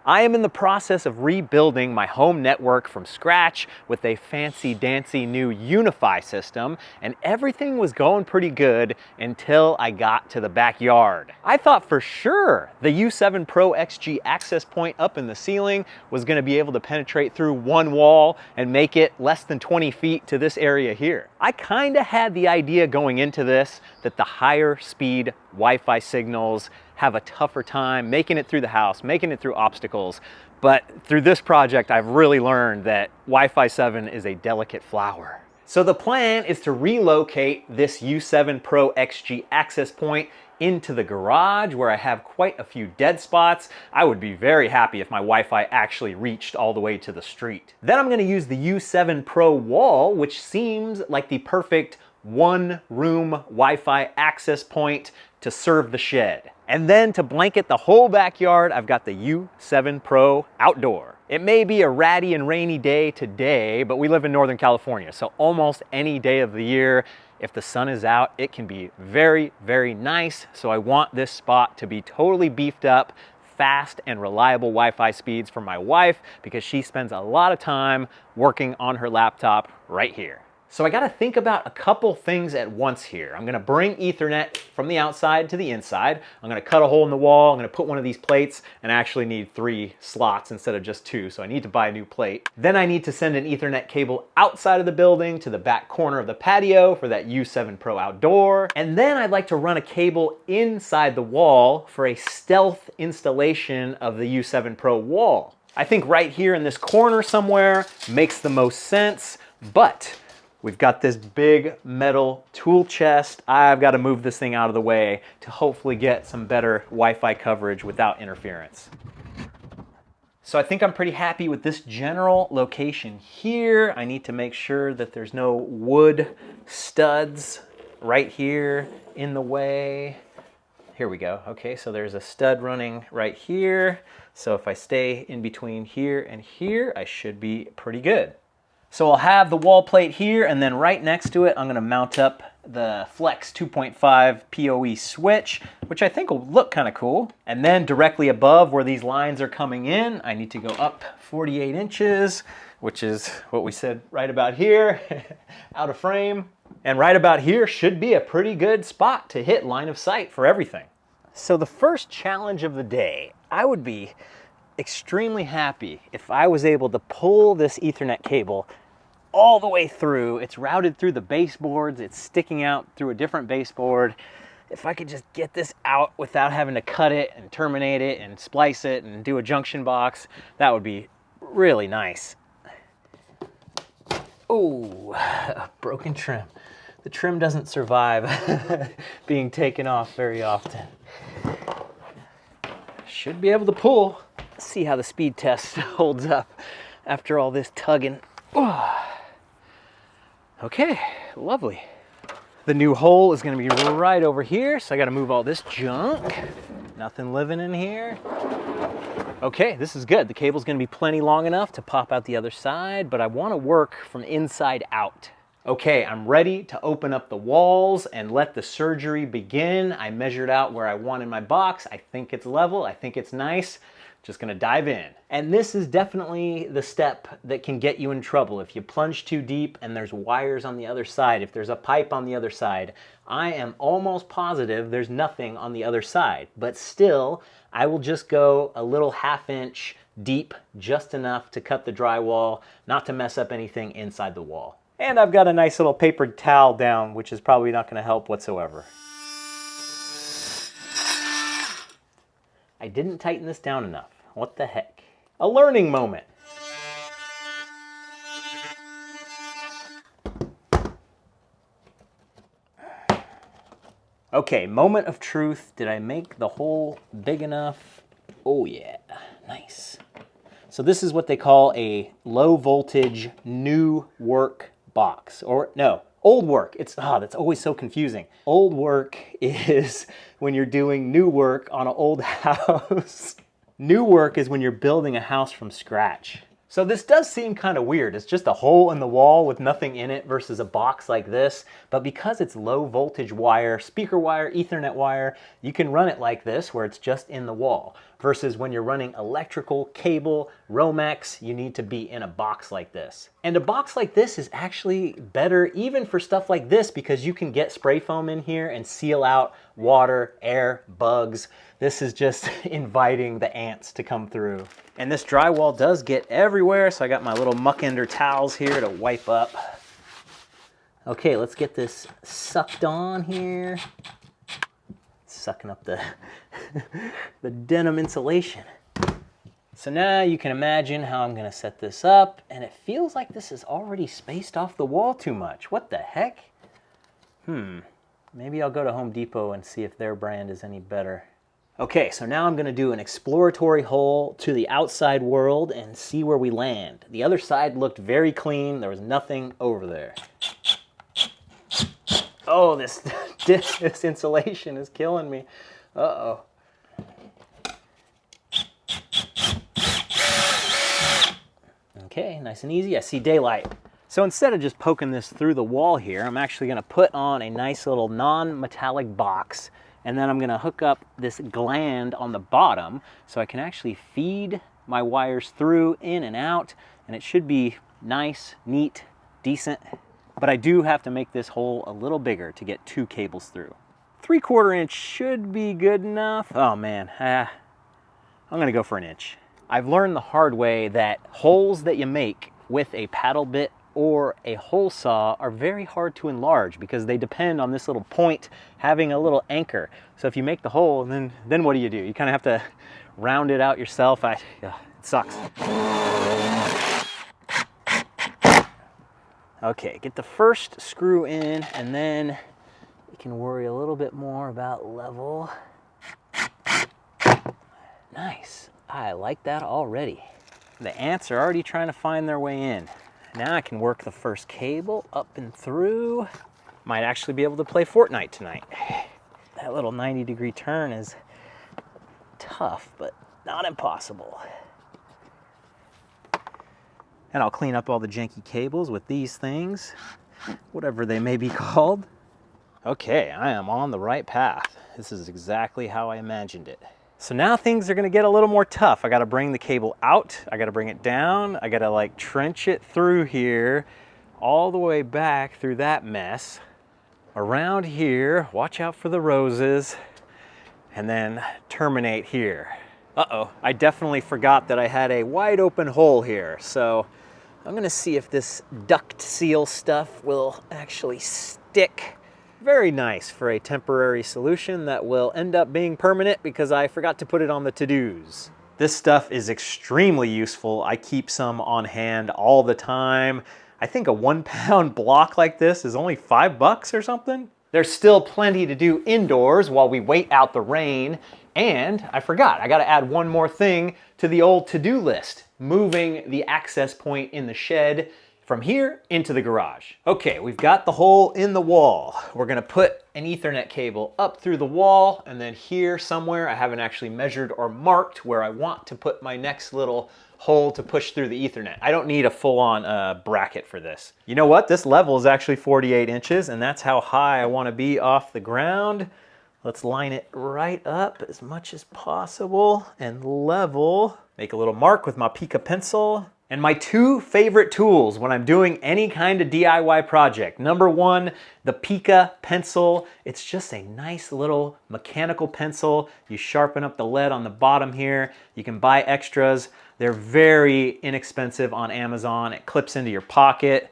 I am in the process of rebuilding my home network from scratch with a fancy-dancy new Unifi system, and everything was going pretty good until I got to the backyard. I thought for sure the U7 Pro XG access point up in the ceiling was going to be able to penetrate through one wall and make it less than 20 feet to this area here. I kind of had the idea going into this that the higher speed Wi-Fi signals have a tougher time making it through the house, making it through obstacles. But through this project, I've really learned that Wi-Fi 7 is a delicate flower. So the plan is to relocate this U7 Pro XG access point into the garage where I have quite a few dead spots. I would be very happy if my Wi-Fi actually reached all the way to the street. Then I'm gonna use the U7 Pro wall, which seems like the perfect one-room Wi-Fi access point to serve the shed. And then to blanket the whole backyard, I've got the U7 Pro Outdoor. It may be a ratty and rainy day today, but we live in Northern California, so almost any day of the year, if the sun is out, it can be very, very nice. So I want this spot to be totally beefed up, fast and reliable Wi-Fi speeds for my wife because she spends a lot of time working on her laptop right here. So I gotta think about a couple things at once here. I'm gonna bring Ethernet from the outside to the inside. I'm gonna cut a hole in the wall. I'm gonna put one of these plates, and I actually need 3 slots instead of just 2, so I need to buy a new plate. Then I need to send an Ethernet cable outside of the building to the back corner of the patio for that U7 Pro Outdoor. And then I'd like to run a cable inside the wall for a stealth installation of the U7 Pro wall. I think right here in this corner somewhere makes the most sense, but we've got this big metal tool chest. I've got to move this thing out of the way to hopefully get some better Wi-Fi coverage without interference. So I think I'm pretty happy with this general location here. I need to make sure that there's no wood studs right here in the way. Here we go. Okay, so there's a stud running right here. So if I stay in between here and here, I should be pretty good. So I'll have the wall plate here, and then right next to it, I'm gonna mount up the Flex 2.5 PoE switch, which I think will look kind of cool. And then directly above where these lines are coming in, I need to go up 48 inches, which is what we said right about here, out of frame. And right about here should be a pretty good spot to hit line of sight for everything. So the first challenge of the day, I would be extremely happy if I was able to pull this Ethernet cable all the way through. It's routed through the baseboards, it's sticking out through a different baseboard. If I could just get this out without having to cut it and terminate it and splice it and do a junction box, that would be really nice. Oh, broken trim. The trim doesn't survive being taken off very often. Should be able to pull. Let's see how the speed test holds up after all this tugging. Okay, lovely. The new hole is gonna be right over here, so I gotta move all this junk. Nothing living in here. Okay, this is good. The cable's gonna be plenty long enough to pop out the other side, but I wanna work from inside out. Okay, I'm ready to open up the walls and let the surgery begin. I measured out where I want in my box. I think it's level, I think it's nice. Just gonna dive in. And this is definitely the step that can get you in trouble. If you plunge too deep and there's wires on the other side, if there's a pipe on the other side, I am almost positive there's nothing on the other side. But still, I will just go a little ½ inch deep, just enough to cut the drywall, not to mess up anything inside the wall. And I've got a nice little paper towel down, which is probably not gonna help whatsoever. I didn't tighten this down enough. What the heck? A learning moment. Okay, moment of truth. Did I make the hole big enough? Oh yeah, nice. So this is what they call a low voltage new work box. Or no, old work. That's always so confusing. Old work is when you're doing new work on an old house. New work is when you're building a house from scratch. So this does seem kind of weird. It's just a hole in the wall with nothing in it versus a box like this. But because it's low voltage wire, speaker wire, Ethernet wire, you can run it like this where it's just in the wall. versus when you're running electrical, cable, Romex, you need to be in a box like this. And a box like this is actually better even for stuff like this because you can get spray foam in here and seal out water, air, bugs. This is just inviting the ants to come through. And this drywall does get everywhere, so I got my little muck ender towels here to wipe up. Okay, let's get this sucked on here. Sucking up the, the denim insulation. So now you can imagine how I'm gonna set this up, and it feels like this is already spaced off the wall too much. What the heck? Maybe I'll go to Home Depot and see if their brand is any better. Okay, so now I'm gonna do an exploratory hole to the outside world and see where we land. The other side looked very clean. There was nothing over there. Oh, this insulation is killing me. Uh-oh. Okay, nice and easy. I see daylight. So instead of just poking this through the wall here, I'm actually gonna put on a nice little non-metallic box, and then I'm gonna hook up this gland on the bottom so I can actually feed my wires through, in and out, and it should be nice, neat, decent. But I do have to make this hole a little bigger to get 2 cables through. 3/4 inch should be good enough. Oh man, I'm gonna go for 1 inch. I've learned the hard way that holes that you make with a paddle bit or a hole saw are very hard to enlarge because they depend on this little point having a little anchor. So if you make the hole, then what do? You kind of have to round it out yourself. It sucks. Okay, get the first screw in, and then you can worry a little bit more about level. Nice, I like that already. The ants are already trying to find their way in. Now I can work the first cable up and through. Might actually be able to play Fortnite tonight. That little 90-degree turn is tough, but not impossible. And I'll clean up all the janky cables with these things, whatever they may be called. Okay, I am on the right path. This is exactly how I imagined it. So now things are gonna get a little more tough. I gotta bring the cable out, I gotta bring it down, I gotta like trench it through here, all the way back through that mess, around here, watch out for the roses, and then terminate here. Uh-oh, I definitely forgot that I had a wide open hole here, so I'm gonna see if this duct seal stuff will actually stick. Very nice for a temporary solution that will end up being permanent because I forgot to put it on the to-dos. This stuff is extremely useful. I keep some on hand all the time. I think a 1-pound block like this is only $5 or something. There's still plenty to do indoors while we wait out the rain. And I forgot, I gotta add one more thing to the old to-do list, moving the access point in the shed from here into the garage. Okay, we've got the hole in the wall. We're gonna put an Ethernet cable up through the wall, and then here somewhere, I haven't actually measured or marked where I want to put my next little hole to push through the Ethernet. I don't need a full-on bracket for this. You know what? This level is actually 48 inches, and that's how high I wanna be off the ground. Let's line it right up as much as possible and level. Make a little mark with my Pica pencil. And my 2 favorite tools when I'm doing any kind of DIY project. Number 1, the Pica pencil. It's just a nice little mechanical pencil. You sharpen up the lead on the bottom here. You can buy extras. They're very inexpensive on Amazon. It clips into your pocket.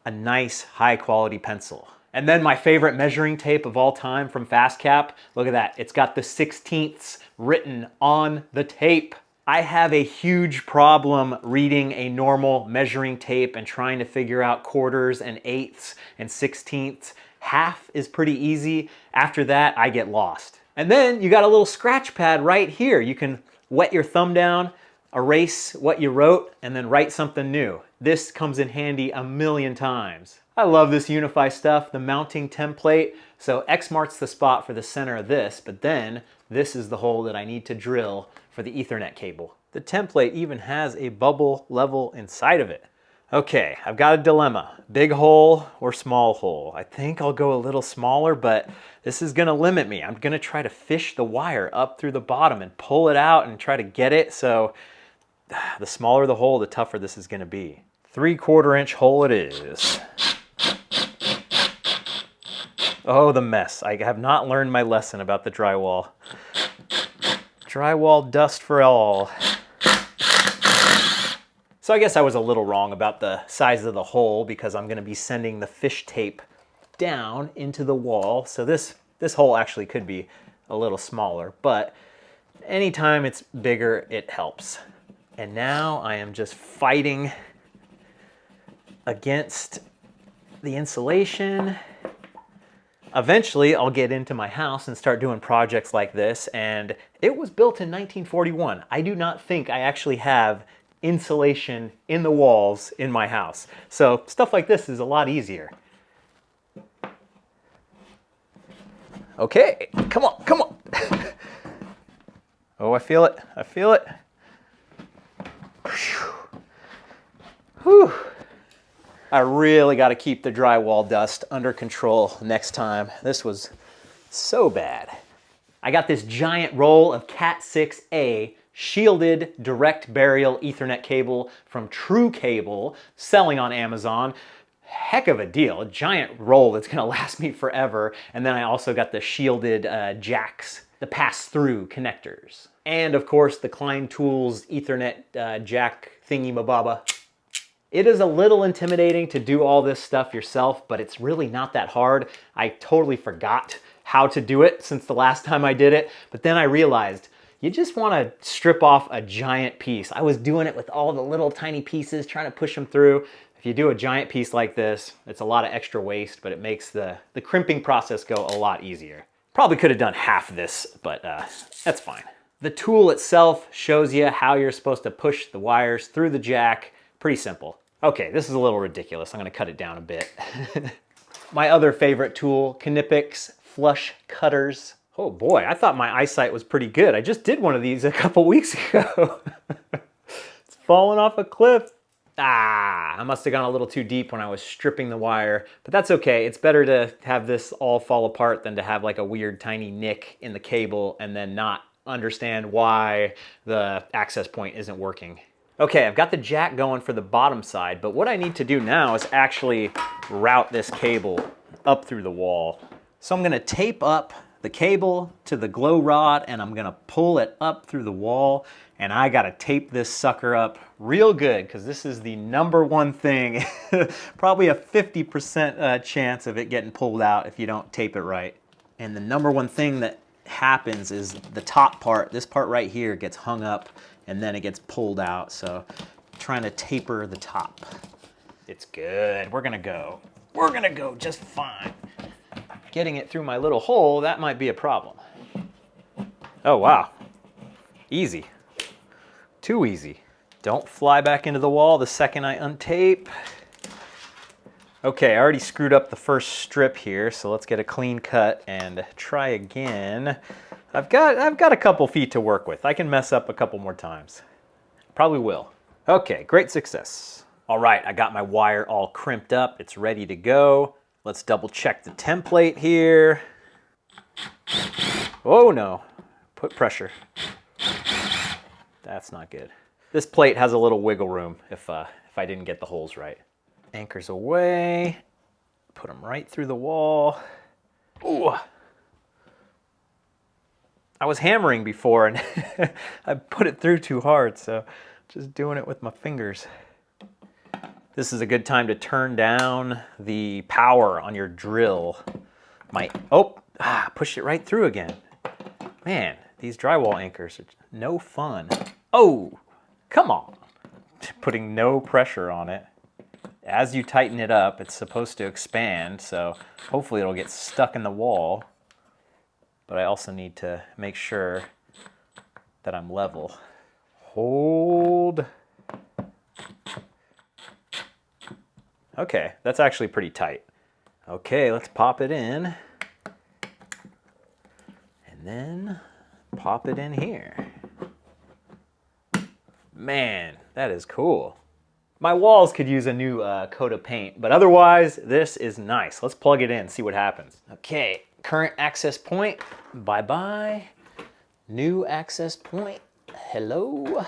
A nice high quality pencil. And then my favorite measuring tape of all time from FastCap. Look at that, it's got the 16ths written on the tape. I have a huge problem reading a normal measuring tape and trying to figure out quarters and eighths and 16ths. Half is pretty easy. After that, I get lost. And then you got a little scratch pad right here. You can wet your thumb down, erase what you wrote, and then write something new. This comes in handy a million times. I love this Unifi stuff, the mounting template. So X marks the spot for the center of this, but then this is the hole that I need to drill for the Ethernet cable. The template even has a bubble level inside of it. Okay, I've got a dilemma. Big hole or small hole? I think I'll go a little smaller, but this is gonna limit me. I'm gonna try to fish the wire up through the bottom and pull it out and try to get it. So the smaller the hole, the tougher this is gonna be. 3/4 inch hole it is. Oh, the mess. I have not learned my lesson about the drywall. Drywall dust for all. So I guess I was a little wrong about the size of the hole because I'm gonna be sending the fish tape down into the wall. So this hole actually could be a little smaller, but anytime it's bigger, it helps. And now I am just fighting against the insulation. Eventually, I'll get into my house and start doing projects like this, and it was built in 1941. I do not think I actually have insulation in the walls in my house. So stuff like this is a lot easier. Okay, come on, come on. Oh, I feel it, I feel it. Whew. I really got to keep the drywall dust under control next time. This was so bad. I got this giant roll of Cat 6A shielded direct burial Ethernet cable from True Cable, selling on Amazon. Heck of a deal, a giant roll that's gonna last me forever. And then I also got the shielded jacks, the pass-through connectors. And of course the Klein Tools Ethernet jack thingy-mababa. It is a little intimidating to do all this stuff yourself, but it's really not that hard. I totally forgot how to do it since the last time I did it, but then I realized you just want to strip off a giant piece. I was doing it with all the little tiny pieces, trying to push them through. If you do a giant piece like this, it's a lot of extra waste, but it makes the crimping process go a lot easier. Probably could have done half this, but that's fine. The tool itself shows you how you're supposed to push the wires through the jack. Pretty simple. Okay, this is a little ridiculous. I'm gonna cut it down a bit. My other favorite tool, Knipix flush cutters. Oh boy, I thought my eyesight was pretty good. I just did one of these a couple weeks ago. It's falling off a cliff. Ah, I must have gone a little too deep when I was stripping the wire, but that's okay. It's better to have this all fall apart than to have like a weird tiny nick in the cable and then not understand why the access point isn't working. Okay, I've got the jack going for the bottom side, but what I need to do now is actually route this cable up through the wall. So I'm gonna tape up the cable to the glow rod and I'm gonna pull it up through the wall, and I gotta tape this sucker up real good because this is the #1 thing. Probably a 50% chance of it getting pulled out if you don't tape it right. And the #1 thing that happens is the top part, this part right here, gets hung up and then it gets pulled out. So I'm trying to taper the top. It's good. We're gonna go just fine. Getting it through my little hole, that might be a problem. Oh wow, easy, too easy. Don't fly back into the wall the second I untape. Okay, I already screwed up the first strip here, so let's get a clean cut and try again. I've got a couple feet to work with. I can mess up a couple more times. Probably will. Okay, great success. All right, I got my wire all crimped up. It's ready to go. Let's double check the template here. Oh no, put pressure. That's not good. This plate has a little wiggle room if I didn't get the holes right. Anchors away, put them right through the wall. Ooh. I was hammering before and I put it through too hard, so just doing it with my fingers. This is a good time to turn down the power on your drill. Pushed it right through again. Man, these drywall anchors are no fun. Oh, come on. Putting no pressure on it. As you tighten it up, it's supposed to expand, so hopefully it'll get stuck in the wall. But I also need to make sure that I'm level. Hold. Okay, that's actually pretty tight. Okay, let's pop it in. And then pop it in here. Man, that is cool. My walls could use a new coat of paint, but otherwise, this is nice. Let's plug it in, see what happens. Okay, current access point, bye-bye. New access point, hello.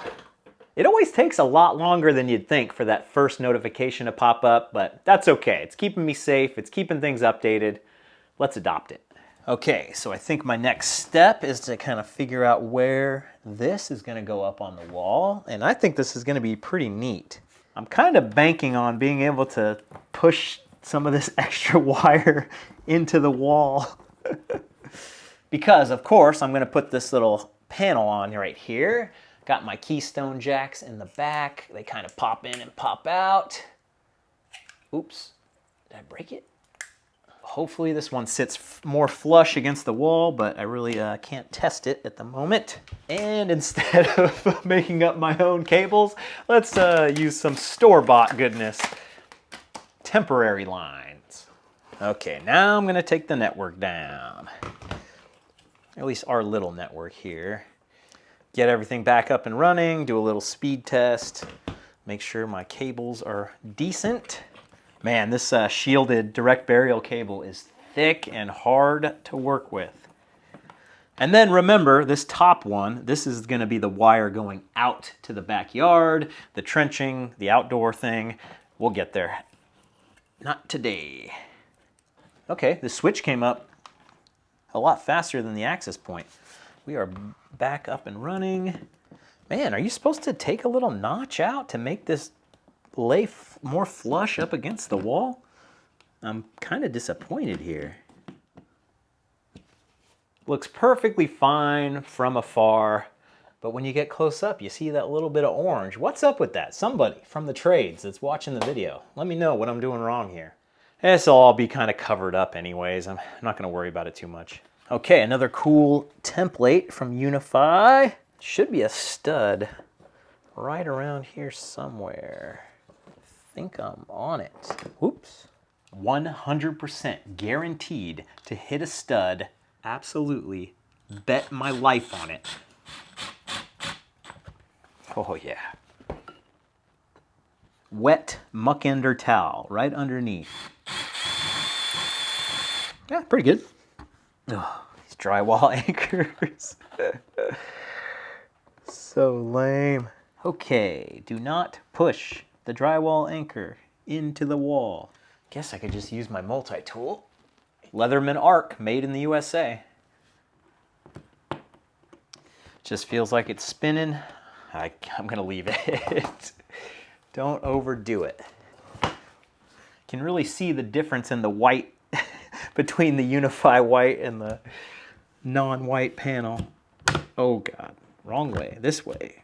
It always takes a lot longer than you'd think for that first notification to pop up, but that's okay. It's keeping me safe, it's keeping things updated. Let's adopt it. Okay, so I think my next step is to kind of figure out where this is gonna go up on the wall, and I think this is gonna be pretty neat. I'm kind of banking on being able to push some of this extra wire into the wall. Because, of course, I'm going to put this little panel on right here. Got my keystone jacks in the back. They kind of pop in and pop out. Oops, did I break it? Hopefully this one sits more flush against the wall, but I really can't test it at the moment. And instead of making up my own cables, let's use some store-bought goodness. Temporary lines. Okay, now I'm gonna take the network down. At least our little network here. Get everything back up and running, do a little speed test, make sure my cables are decent. Man, this shielded direct burial cable is thick and hard to work with. And then remember, this top one, this is gonna be the wire going out to the backyard, the trenching, the outdoor thing. We'll get there. Not today. Okay, the switch came up a lot faster than the access point. We are back up and running. Man, are you supposed to take a little notch out to make this lay more flush up against the wall? I'm kind of disappointed here. Looks perfectly fine from afar, but when you get close up, you see that little bit of orange. What's up with that? Somebody from the trades that's watching the video, let me know what I'm doing wrong here. This will all be kind of covered up anyways. I'm not going to worry about it too much. Okay, another cool template from Unifi. Should be a stud right around here somewhere. I think I'm on it. Whoops. 100% guaranteed to hit a stud. Absolutely. Bet my life on it. Oh yeah. Wet muck-ender towel right underneath. Yeah, pretty good. Oh, these drywall anchors. So lame. Okay, do not push the drywall anchor into the wall. Guess I could just use my multi-tool. Leatherman arc, made in the USA. Just feels like it's spinning. I'm gonna leave it. Don't overdo it. Can really see the difference in the white between the Unifi white and the non-white panel. Oh God, wrong way, this way.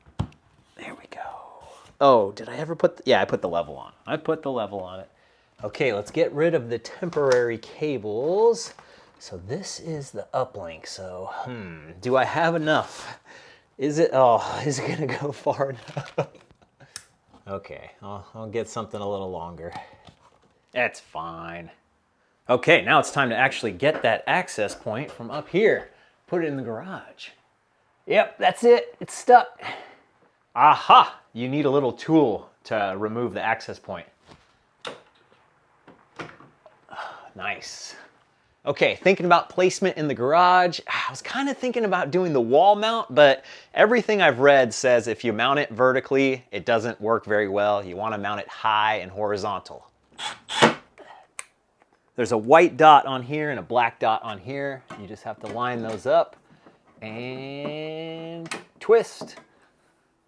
There we go. Oh, did I ever put, yeah, I put the level on. I put the level on it. Okay, let's get rid of the temporary cables. So this is the uplink, so, do I have enough? Is it gonna go far enough? Okay, I'll get something a little longer. That's fine. Okay, now it's time to actually get that access point from up here. Put it in the garage. Yep, that's it, it's stuck. Aha, you need a little tool to remove the access point. Nice. Okay, thinking about placement in the garage. I was kind of thinking about doing the wall mount, but everything I've read says if you mount it vertically, it doesn't work very well. You want to mount it high and horizontal. There's a white dot on here and a black dot on here. You just have to line those up and twist.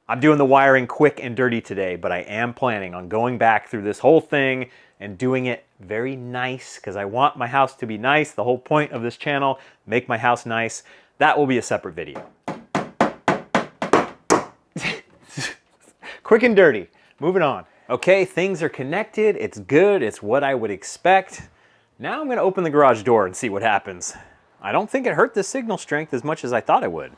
I'm doing the wiring quick and dirty today, but I am planning on going back through this whole thing and doing it very nice because I want my house to be nice. The whole point of this channel, make my house nice. That will be a separate video. Quick and dirty, moving on. Okay, things are connected. It's good, it's what I would expect. Now I'm gonna open the garage door and see what happens. I don't think it hurt the signal strength as much as I thought it would.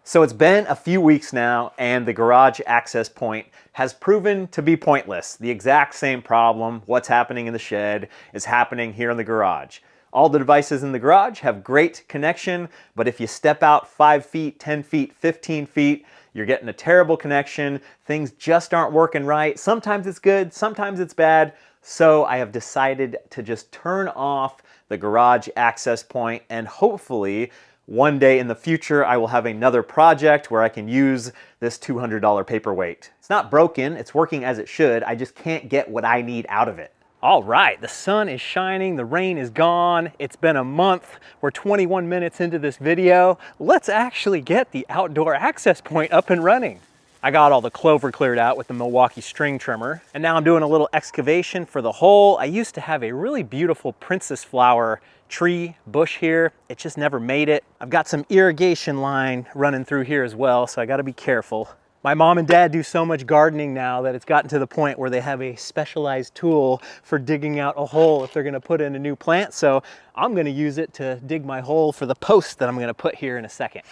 So it's been a few weeks now and the garage access point has proven to be pointless. The exact same problem, what's happening in the shed, is happening here in the garage. All the devices in the garage have great connection, but if you step out 5 feet, 10 feet, 15 feet, you're getting a terrible connection, things just aren't working right. Sometimes it's good, sometimes it's bad. So I have decided to just turn off the garage access point, and hopefully one day in the future I will have another project where I can use this $200 paperweight. It's not broken, it's working as it should, I just can't get what I need out of it. All right, the sun is shining, the rain is gone. It's been a month. We're 21 minutes into this video. Let's actually get the outdoor access point up and running. I got all the clover cleared out with the Milwaukee string trimmer, and now I'm doing a little excavation for the hole. I used to have a really beautiful princess flower tree bush here. It just never made it. I've got some irrigation line running through here as well, so I gotta be careful. My mom and dad do so much gardening now that it's gotten to the point where they have a specialized tool for digging out a hole if they're gonna put in a new plant. So I'm gonna use it to dig my hole for the post that I'm gonna put here in a second.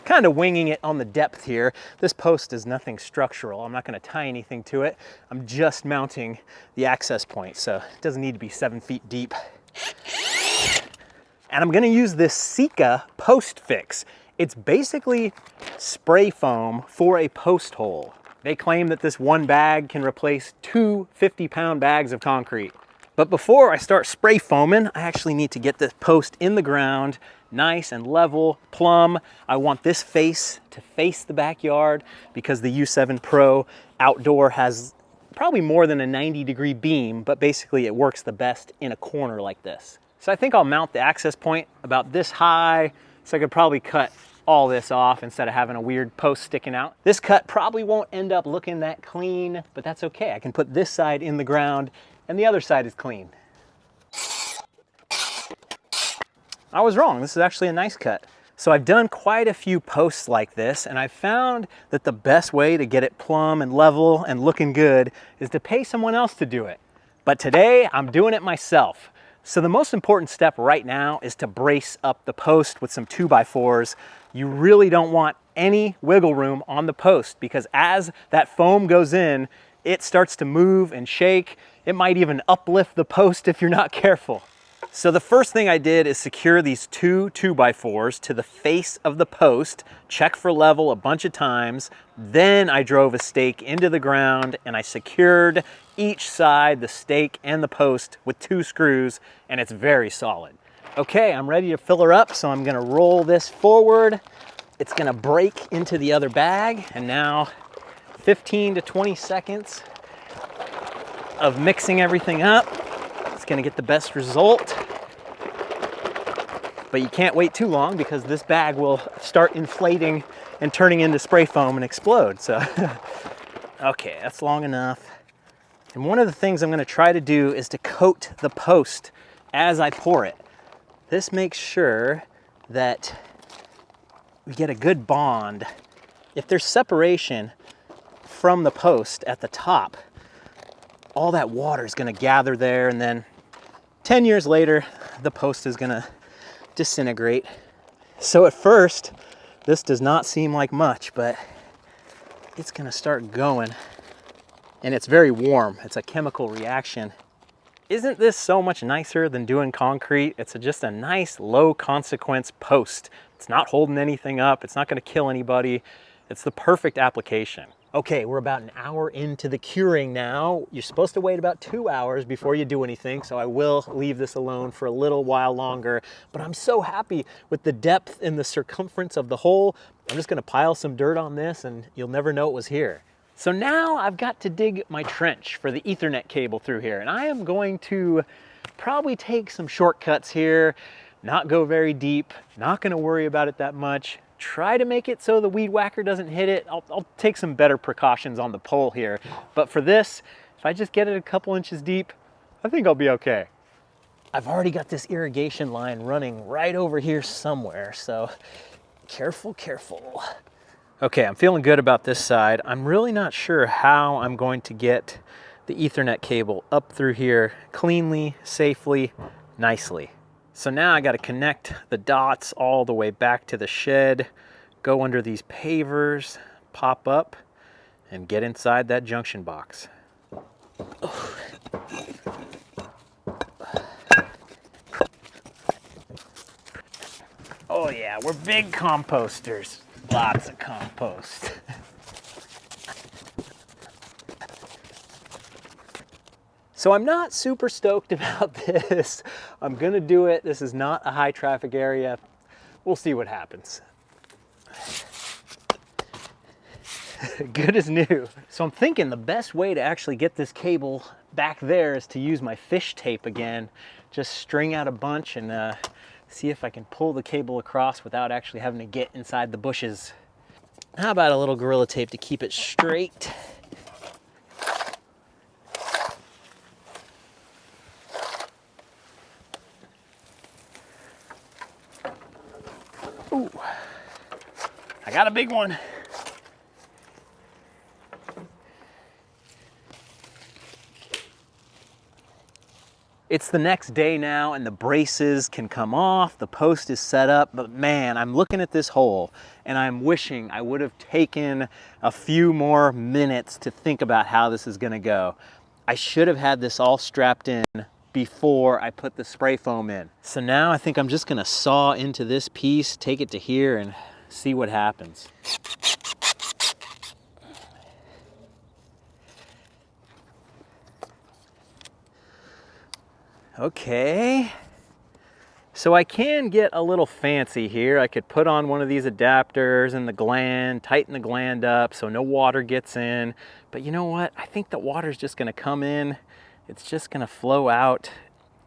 Kind of winging it on the depth here. This post is nothing structural. I'm not gonna tie anything to it. I'm just mounting the access point, so it doesn't need to be 7 feet deep. And I'm gonna use this Sika post fix. It's basically spray foam for a post hole. They claim that this one bag can replace 2 50-pound bags of concrete. But before I start spray foaming, I actually need to get this post in the ground, nice and level, plumb. I want this face to face the backyard because the U7 Pro Outdoor has probably more than a 90-degree beam, but basically it works the best in a corner like this. So I think I'll mount the access point about this high, so I could probably cut all this off instead of having a weird post sticking out. This cut probably won't end up looking that clean, but that's okay. I can put this side in the ground and the other side is clean. I was wrong, this is actually a nice cut. So I've done quite a few posts like this, and I've found that the best way to get it plumb and level and looking good is to pay someone else to do it. But today I'm doing it myself. So the most important step right now is to brace up the post with some 2x4s. You really don't want any wiggle room on the post because as that foam goes in, it starts to move and shake. It might even uplift the post if you're not careful. So the first thing I did is secure these 2x4s to the face of the post, check for level a bunch of times. Then I drove a stake into the ground and I secured each side, the stake and the post, with 2 screws, and it's very solid. Okay, I'm ready to fill her up, so I'm gonna roll this forward. It's gonna break into the other bag, and now 15 to 20 seconds of mixing everything up. It's gonna get the best result. But you can't wait too long because this bag will start inflating and turning into spray foam and explode. So, okay, that's long enough. And one of the things I'm gonna try to do is to coat the post as I pour it. This makes sure that we get a good bond. If there's separation from the post at the top, all that water is gonna gather there, and then 10 years later, the post is gonna disintegrate. So at first, this does not seem like much, but it's gonna start going. And it's very warm. It's a chemical reaction. Isn't this so much nicer than doing concrete? It's just a nice low consequence post. It's not holding anything up. It's not gonna kill anybody. It's the perfect application. Okay, we're about an hour into the curing now. You're supposed to wait about 2 hours before you do anything, so I will leave this alone for a little while longer, but I'm so happy with the depth and the circumference of the hole. I'm just gonna pile some dirt on this and you'll never know it was here. So now I've got to dig my trench for the Ethernet cable through here, and I am going to probably take some shortcuts here, not go very deep, not gonna worry about it that much. Try to make it so the weed whacker doesn't hit it. I'll take some better precautions on the pole here. But for this, if I just get it a couple inches deep, I think I'll be okay. I've already got this irrigation line running right over here somewhere, so careful, careful. Okay, I'm feeling good about this side. I'm really not sure how I'm going to get the Ethernet cable up through here cleanly, safely, nicely. So now I got to connect the dots all the way back to the shed, go under these pavers, pop up, and get inside that junction box. yeah, we're big composters. Lots of compost. So I'm not super stoked about this. I'm gonna do it. This is not a high traffic area. We'll see what happens. Good as new. So I'm thinking the best way to actually get this cable back there is to use my fish tape again. Just string out a bunch and see if I can pull the cable across without actually having to get inside the bushes. How about a little Gorilla Tape to keep it straight? Ooh, I got a big one. It's the next day now and the braces can come off, the post is set up, but man, I'm looking at this hole and I'm wishing I would have taken a few more minutes to think about how this is gonna go. I should have had this all strapped in before I put the spray foam in. So now I think I'm just gonna saw into this piece, take it to here and see what happens. Okay, so I can get a little fancy here. I could put on one of these adapters in the gland, tighten the gland up so no water gets in. But you know what? I think the water's just gonna come in. It's just gonna flow out.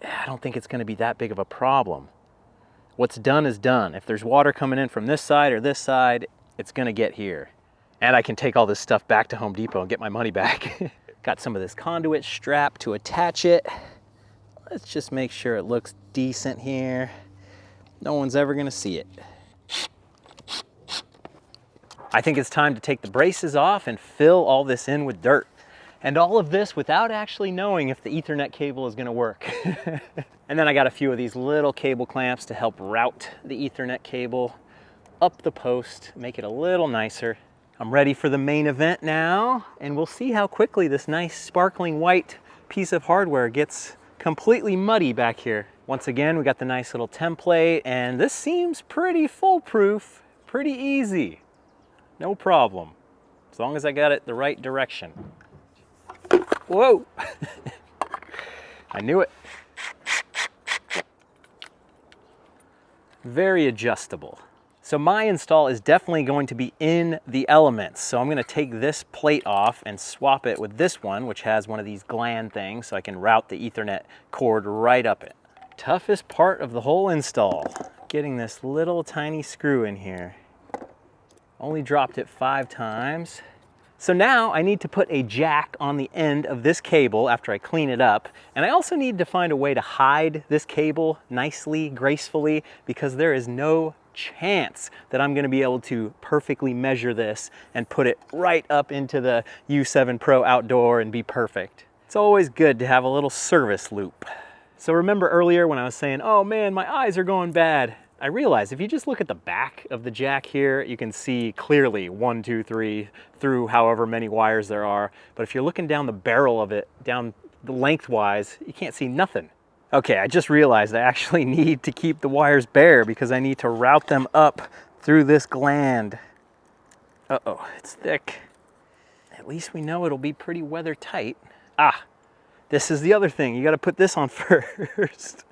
I don't think it's gonna be that big of a problem. What's done is done. If there's water coming in from this side or this side, it's gonna get here. And I can take all this stuff back to Home Depot and get my money back. Got some of this conduit strap to attach it. Let's just make sure it looks decent here. No one's ever gonna see it. I think it's time to take the braces off and fill all this in with dirt. And all of this without actually knowing if the Ethernet cable is gonna work. And then I got a few of these little cable clamps to help route the Ethernet cable up the post, make it a little nicer. I'm ready for the main event now, and we'll see how quickly this nice sparkling white piece of hardware gets completely muddy back here. Once again, we got the nice little template, and this seems pretty foolproof, pretty easy. No problem, as long as I got it the right direction. Whoa, I knew it. Very adjustable. So my install is definitely going to be in the elements. So I'm gonna take this plate off and swap it with this one, which has one of these gland things, so I can route the Ethernet cord right up it. Toughest part of the whole install, getting this little tiny screw in here. Only dropped it 5 times. So now I need to put a jack on the end of this cable after I clean it up. And I also need to find a way to hide this cable nicely, gracefully, because there is no chance that I'm gonna be able to perfectly measure this and put it right up into the U7 Pro Outdoor and be perfect. It's always good to have a little service loop. So remember earlier when I was saying, oh man, my eyes are going bad. I realized if you just look at the back of the jack here, you can see clearly 1, 2, 3 through however many wires there are. But if you're looking down the barrel of it, down the lengthwise, you can't see nothing. Okay, I just realized I actually need to keep the wires bare because I need to route them up through this gland. Uh-oh, it's thick. At least we know it'll be pretty weather tight. Ah, this is the other thing. You gotta put this on first.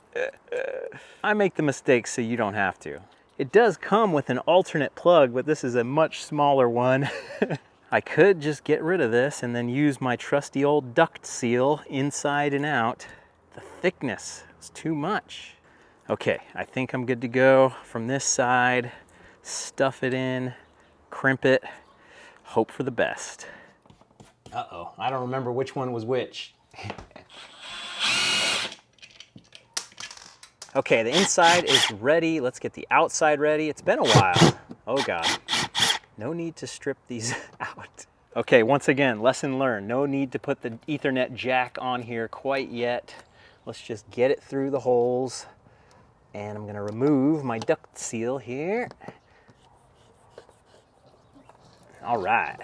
I make the mistakes so you don't have to. It does come with an alternate plug, but this is a much smaller one. I could just get rid of this and then use my trusty old duct seal inside and out. The thickness is too much. Okay, I think I'm good to go from this side. Stuff it in, crimp it, hope for the best. Uh-oh, I don't remember which one was which. Okay, the inside is ready. Let's get the outside ready. It's been a while. Oh God, no need to strip these out. Okay, once again, lesson learned. No need to put the Ethernet jack on here quite yet. Let's just get it through the holes. And I'm gonna remove my duct seal here. All right.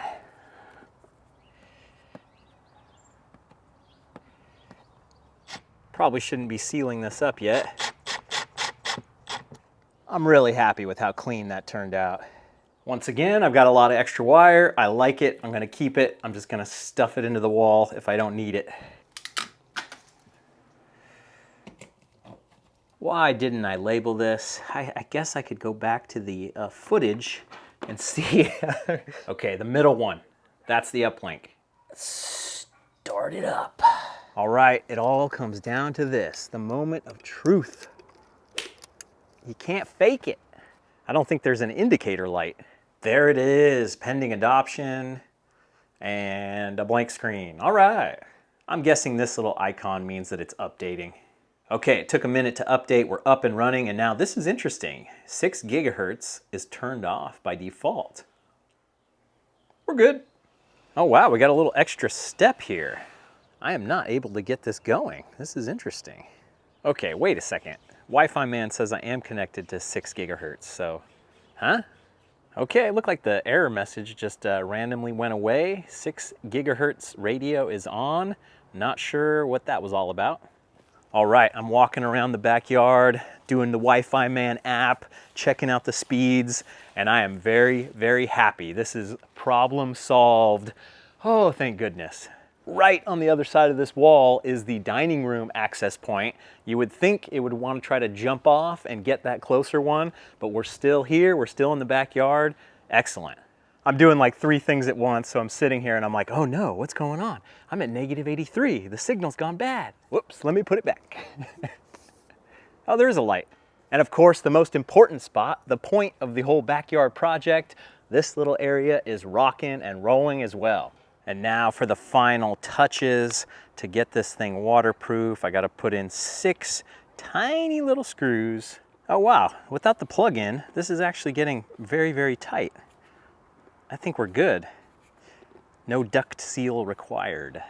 Probably shouldn't be sealing this up yet. I'm really happy with how clean that turned out. Once again, I've got a lot of extra wire. I like it. I'm gonna keep it. I'm just gonna stuff it into the wall if I don't need it. Why didn't I label this? I guess I could go back to the footage and see. Okay, the middle one. That's the uplink. Let's start it up. All right, it all comes down to this, the moment of truth. You can't fake it. I don't think there's an indicator light. There it is, pending adoption and a blank screen. All right. I'm guessing this little icon means that it's updating. Okay, it took a minute to update. We're up and running, and now this is interesting. 6 gigahertz is turned off by default. We're good. Oh wow, we got a little extra step here. I am not able to get this going. This is interesting. Okay, wait a second. Wi-Fi man says I am connected to 6 gigahertz, so, huh? Okay, it looked like the error message just randomly went away. 6 gigahertz radio is on. Not sure what that was all about. All right, I'm walking around the backyard, doing the Wi-Fi man app, checking out the speeds, and I am very, very happy. This is problem solved. Oh, thank goodness. Right on the other side of this wall is the dining room access point. You would think it would want to try to jump off and get that closer one, but we're still here, we're still in the backyard. Excellent. I'm doing like 3 things at once, so I'm sitting here and I'm like, oh no, what's going on? I'm at negative 83, the signal's gone bad. Whoops, let me put it back. Oh, there is a light. And of course, the most important spot, the point of the whole backyard project, this little area is rocking and rolling as well. And now for the final touches to get this thing waterproof, I gotta put in 6 tiny little screws. Oh wow, without the plug-in, this is actually getting very, very tight. I think we're good. No duct seal required.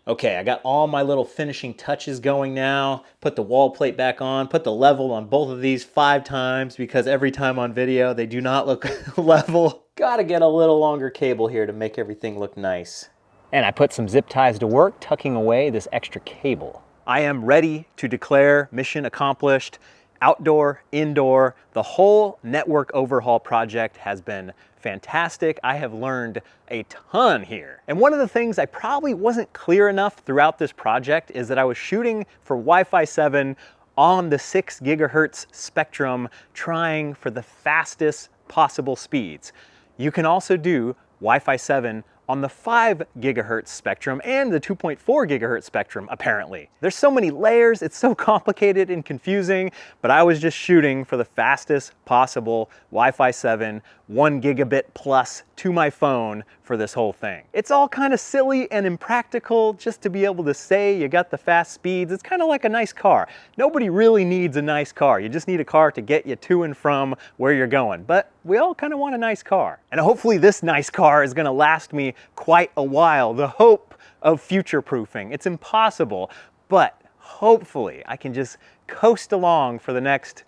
Okay, I got all my little finishing touches going now. Put the wall plate back on, put the level on both of these 5 times because every time on video they do not look level. Gotta get a little longer cable here to make everything look nice. And I put some zip ties to work, tucking away this extra cable. I am ready to declare mission accomplished. Outdoor, indoor, the whole network overhaul project has been fantastic. I have learned a ton here. And one of the things I probably wasn't clear enough throughout this project is that I was shooting for Wi-Fi 7 on the 6 gigahertz spectrum, trying for the fastest possible speeds. You can also do Wi-Fi 7 on the 5 gigahertz spectrum and the 2.4 gigahertz spectrum, apparently. There's so many layers, it's so complicated and confusing, but I was just shooting for the fastest possible Wi-Fi 7, 1 gigabit plus to my phone for this whole thing. It's all kind of silly and impractical just to be able to say you got the fast speeds. It's kind of like a nice car. Nobody really needs a nice car. You just need a car to get you to and from where you're going. But we all kind of want a nice car. And hopefully this nice car is gonna last me quite a while. The hope of future-proofing. It's impossible, but hopefully I can just coast along for the next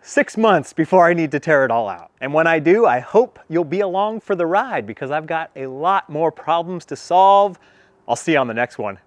6 months before I need to tear it all out. And when I do, I hope you'll be along for the ride because I've got a lot more problems to solve. I'll see you on the next one.